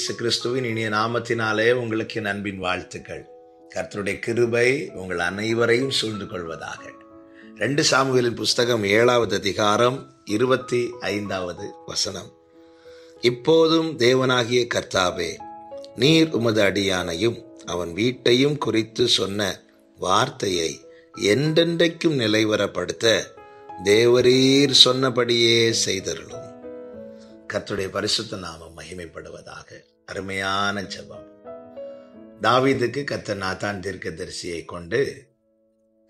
இயேசு கிறிஸ்துவின் இனிய நாமத்தினாலே உங்களுக்கு என் அன்பின் வாழ்த்துக்கள். கர்த்தருடைய கிருபை உங்கள் அனைவரையும் சூழ்ந்து கொள்வதாக. 2 சாமுவேலின் புஸ்தகம் 7வது அதிகாரம் 25வது வசனம். இப்போதும் தேவனாகிய கர்த்தாவே, நீர் உமது அடியானையும் அவன் வீட்டையும் குறித்து சொன்ன வார்த்தையை என்றென்றைக்கும் நிலைவரப்படுத்த தேவரீர் சொன்னபடியே செய்தருளும். கர்த்தருடைய பரிசுத்த நாமம் மகிமைப்படுவதாக. அருமையான ஜெபம். தாவீதுக்கு கர்த்தர் நாத்தான் தீர்க்கதரிசியை கொண்டு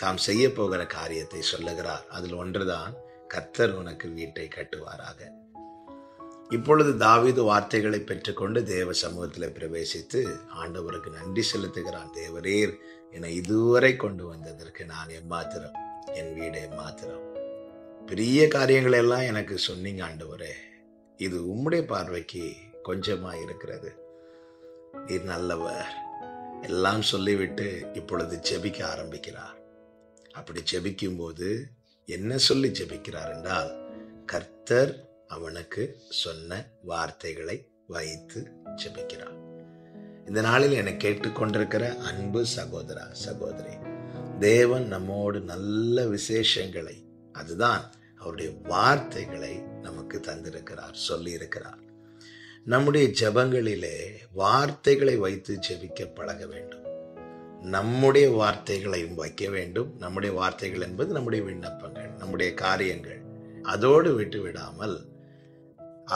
தாம் செய்ய போகிற காரியத்தை சொல்லுகிறார். அதில் ஒன்றுதான், கர்த்தர் உனக்கு வீட்டை கட்டுவாராக. இப்பொழுது தாவீது வார்த்தைகளை பெற்றுக்கொண்டு தேவ சமூகத்தில் பிரவேசித்து ஆண்டவருக்கு நன்றி செலுத்துகிறான். தேவரீர் என்னை இதுவரை கொண்டு வந்ததற்கு நான் எம்மாத்திரம், என் வீடு எம்மாத்திரம். பெரிய காரியங்கள் எல்லாம் எனக்கு சொன்னீங்க ஆண்டவரே, இது உம்முடைய பார்வைக்கு கொஞ்சமா இருக்கிறது. நீர் நல்லவர் எல்லாம் சொல்லிவிட்டு இப்பொழுது ஜெபிக்க ஆரம்பிக்கிறார். அப்படி ஜெபிக்கும் போது என்ன சொல்லி ஜெபிக்கிறார் என்றால், கர்த்தர் அவனுக்கு சொன்ன வார்த்தைகளை வைத்து ஜெபிக்கிறார். இந்த நாளில் என்னை கேட்டுக்கொண்டிருக்கிற அன்பு சகோதரா சகோதரி, தேவன் நம்மோடு நல்ல விசேஷங்களை, அதுதான் அவருடைய வார்த்தைகளை நமக்கு தந்திருக்கிறார், சொல்லி இருக்கிறார். நம்முடைய ஜெபங்களிலே வார்த்தைகளை வைத்து ஜெபிக்க பழக வேண்டும். நம்முடைய வார்த்தைகளையும் வைக்க வேண்டும். நம்முடைய வார்த்தைகள் என்பது நம்முடைய விண்ணப்பங்கள், நம்முடைய காரியங்கள். அதோடு விட்டு விடாமல்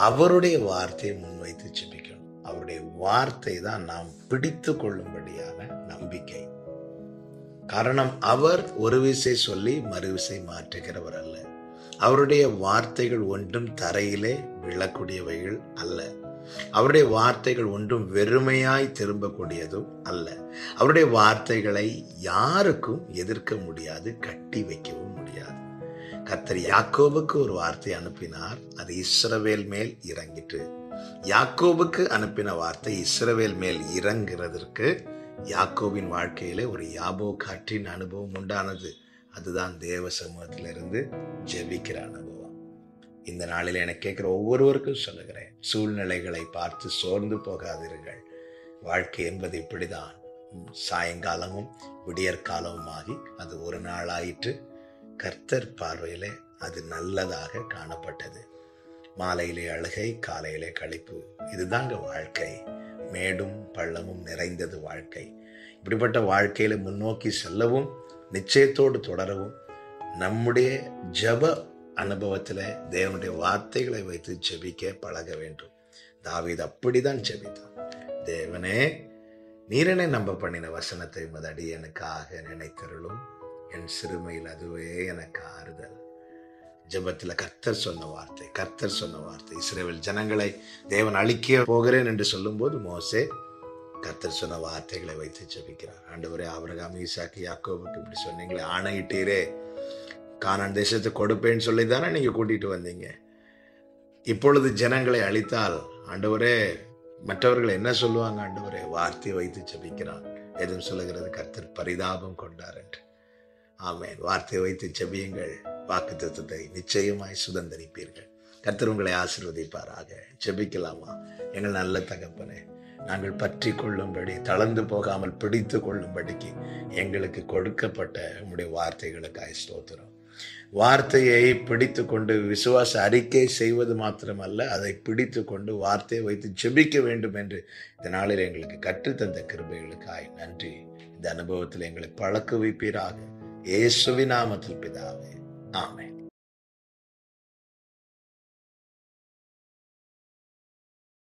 அவருடைய வார்த்தையை முன்வைத்து ஜெபிக்கணும். அவருடைய வார்த்தை தான் நாம் பிடித்து கொள்ளும்படியான நம்பிக்கை. காரணம், அவர் ஒரு விசை சொல்லி மறுவிசை மாற்றுகிறவர் அல்ல. அவருடைய வார்த்தைகள் ஒன்றும் தரையிலே விழக்கூடியவைகள் அல்ல. அவருடைய வார்த்தைகள் ஒன்றும் வெறுமையாய் திரும்பக்கூடியதும் அல்ல. அவருடைய வார்த்தைகளை யாருக்கும் எதிர்க்க முடியாது, கட்டி வைக்கவும் முடியாது. கர்த்தர் யாக்கோபுக்கு ஒரு வார்த்தை அனுப்பினார், அது இஸ்ரவேல் மேல் இறங்கிட்டு. யாக்கோபுக்கு அனுப்பின வார்த்தை இஸ்ரவேல் மேல் இறங்குறதற்கு யாக்கோபின் வாழ்க்கையிலே ஒரு யாபோகாற்றின் அனுபவம் உண்டானது. அதுதான் தேவ சமூகத்திலிருந்து ஜெபிக்கிற அனுபவம். இந்த நாளில் எனக்கு கேட்கிற ஒவ்வொருவருக்கும் சொல்லுகிறேன், சூழ்நிலைகளை பார்த்து சோர்ந்து போகாதீர்கள். வாழ்க்கை என்பது இப்படிதான். சாயங்காலமும் விடியற்காலமுமாகி அது ஒரு நாளாயிற்று. கர்த்தர் பார்வையிலே அது நல்லதாக காணப்பட்டது. மாலையிலே அழுகை, காலையிலே களிப்பு. இதுதாங்க வாழ்க்கை. மேடும் பள்ளமும் நிறைந்தது வாழ்க்கை. இப்படிப்பட்ட வாழ்க்கையில முன்னோக்கி செல்லவும் நிச்சயத்தோடு தொடரவும் நம்முடைய ஜெப அனுபவத்தில் தேவனுடைய வார்த்தைகளை வைத்து ஜெபிக்க பழக வேண்டும். தாவீது அப்படிதான் ஜெபித்தான். தேவனே, நீரனை நம்ப பண்ணின வசனத்தை உமது அடியனுக்காக நினைத்தருளும். என் சிறுமையில் அதுவே எனக்கு ஆறுதல். ஜெபத்தில் கர்த்தர் சொன்ன வார்த்தை. இஸ்ரவேல் ஜனங்களை தேவன் அழிக்க போகிறேன் என்று சொல்லும் போது மோசே கர்த்தர் சொன்ன வார்த்தைகளை வைத்து ஜெபிக்கிறார். ஆண்டவரே, ஆபிரகாம், ஈசாக்கு, யாக்கோபுக்கு இப்படி சொன்னீங்களே, ஆணையிட்டீரே, கானான் தேசத்தை கொடுப்பேன்னு சொல்லி தானே நீங்க கூட்டிட்டு வந்தீங்க. இப்பொழுது ஜனங்களை அழித்தால் ஆண்டவரே மற்றவர்கள் என்ன சொல்லுவாங்க? ஆண்டவரே, வார்த்தையை வைத்து ஜெபிக்கிறான். எதுவும் சொல்லுகிறது, கர்த்தர் பரிதாபம் கொண்டார் என்று. ஆமென். வார்த்தையை வைத்து ஜெபியுங்கள், வாக்குத்தத்தத்தை நிச்சயமாய் சுதந்தரிப்பீர்கள். கர்த்தர் உங்களை ஆசீர்வதிப்பாராக. ஜெபிக்கலாமா? எங்கள் நல்ல தகப்பனே, நாங்கள் பற்றி கொள்ளும்படி, தளர்ந்து போகாமல் பிடித்து கொள்ளும்படிக்கு எங்களுக்கு கொடுக்கப்பட்ட உம்முடைய வார்த்தைகளுக்காய் ஸ்தோத்திரம். வார்த்தையை பிடித்து கொண்டு விசுவாச அறிக்கை செய்வது மாத்திரமல்ல, அதை பிடித்து கொண்டு வார்த்தையை வைத்து ஜெபிக்க வேண்டும் என்று இந்த நாளில் எங்களுக்கு கற்றுத்தந்த கிருபைகளுக்காய் நன்றி. இந்த அனுபவத்தில் எங்களை பழக்க வைப்பீராக. இயேசுவின் நாமத்தில் பிதாவே, ஆமென்.